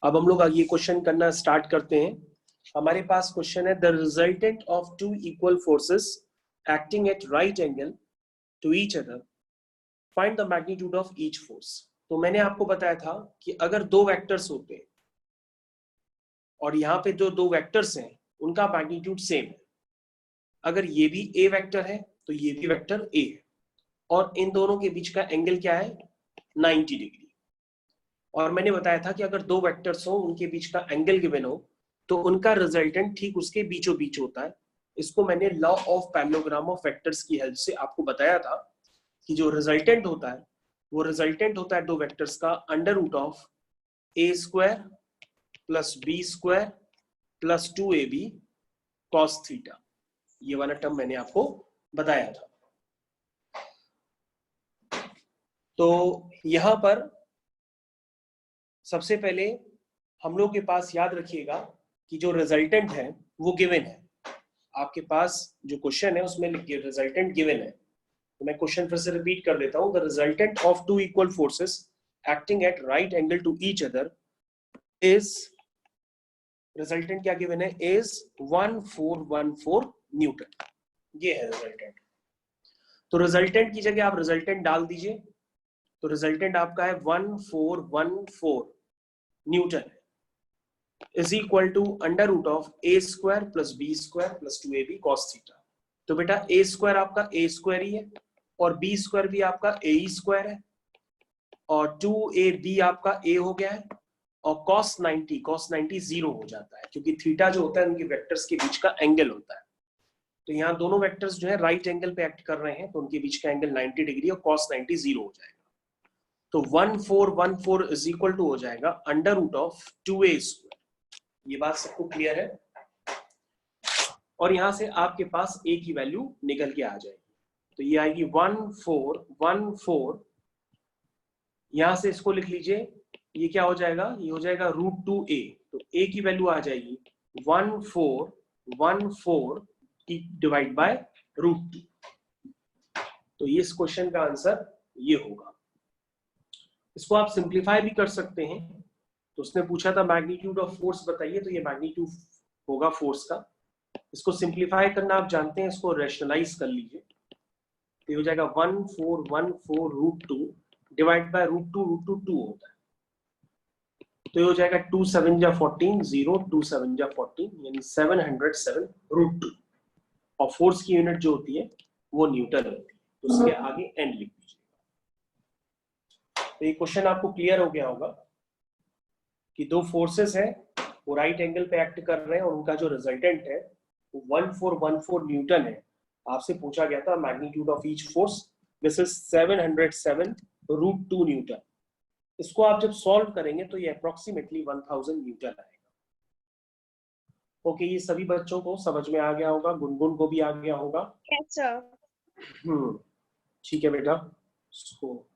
अब हम लोग ये क्वेश्चन करना स्टार्ट करते हैं। हमारे पास क्वेश्चन है the resultant of two equal forces acting at right angle to each other, find the magnitude of each force. तो मैंने आपको बताया था कि अगर दो वेक्टर्स होते हैं और यहाँ पे जो दो वेक्टर्स हैं उनका मैग्नीट्यूड सेम है, अगर ये भी ए वेक्टर है तो ये भी वेक्टर ए है, और इन दोनों के बीच का एंगल क्या है 90 डिग्री। और मैंने बताया था कि अगर दो वेक्टर्स हो उनके बीच का एंगल गिवन हो तो उनका रिजल्टेंट ठीक उसके बीचों बीच होता है। इसको मैंने law of parallelogram of vectors की हेल्प से आपको बताया था कि जो रिजल्टेंट होता है वो रिजल्टेंट होता है दो वेक्टर्स का under root of a square plus b square plus 2ab cos theta. ये वाला टर्म मैंने आपको बताया था। तो यहां पर सबसे पहले हम लोग के पास याद रखिएगा कि जो रिजल्टेंट है वो गिवन है। आपके पास जो क्वेश्चन है उसमें रिजल्टेंट गिवन है, तो मैं क्वेश्चन फिर से रिपीट कर देता हूं। The resultant of two equal forces acting at right angle to each other is, resultant क्या गिवन है, इज 1414 न्यूटन। ये है रिजल्टेंट। तो रिजल्टेंट की जगह आप रिजल्टेंट डाल दीजिए, तो रिजल्टेंट आपका है 1414 न्यूटन है, is equal to under root of a square plus b square plus 2ab cos theta. तो बेटा ए स्क्वायर आपका ए स्क्वायर ही है और बी स्क्वायर भी आपका ए ही स्क्वायर है और 2ab आपका ए हो गया है, और cos 90 जीरो हो जाता है क्योंकि थीटा जो होता है उनके वेक्टर्स के बीच का एंगल होता है। तो यहाँ दोनों वेक्टर्स जो है राइट एंगल पे एक्ट कर रहे हैं तो उनके बीच का एंगल 90 डिग्री और cos 90 जीरो हो जाएगा। तो 1414 इज इक्वल टू हो जाएगा under root of 2a square. ये बात सबको क्लियर है? और यहां से आपके पास a की वैल्यू निकल के आ जाएगी, तो ये आएगी 1414। यहां से इसको लिख लीजिए, ये क्या हो जाएगा, ये हो जाएगा √2a। तो a की वैल्यू आ जाएगी 1414 डिवाइड बाय √2। तो ये इस क्वेश्चन का आंसर ये होगा। इसको आप सिंप्लीफाई भी कर सकते हैं। तो उसने पूछा था मैग्नीट्यूड ऑफ फोर्स बताइए, तो ये मैग्नीट्यूड होगा फोर्स का। इसको सिंप्लीफाई करना आप जानते हैं, इसको रैशनलाइज कर लीजिए, तो ये हो जाएगा 1414 √2 डिवाइड बाय √2 2 होता है, तो ये हो जाएगा 2 7 जा 14 0 2 7 जा 14 यानी 707 √2। और फोर्स की यूनिट जो होती है वो न्यूटन होती है, तो उसके आगे एन लिख दीजिए। तो ये क्वेश्चन आपको क्लियर हो गया होगा कि दो फोर्सेस है वो राइट एंगल पे एक्ट कर रहे हैं और उनका जो रिजल्टेंट है वो 1414 न्यूटन है। आपसे पूछा गया था magnitude of each force, this is 707 √2 Newton. इसको आप जब सॉल्व करेंगे तो ये अप्रोक्सीमेटली 1000 न्यूटन आएगा। ओके, ये सभी बच्चों को समझ में आ गया होगा, गुनगुन को भी आ गया होगा। Yes sir. ठीक है बेटा, इसको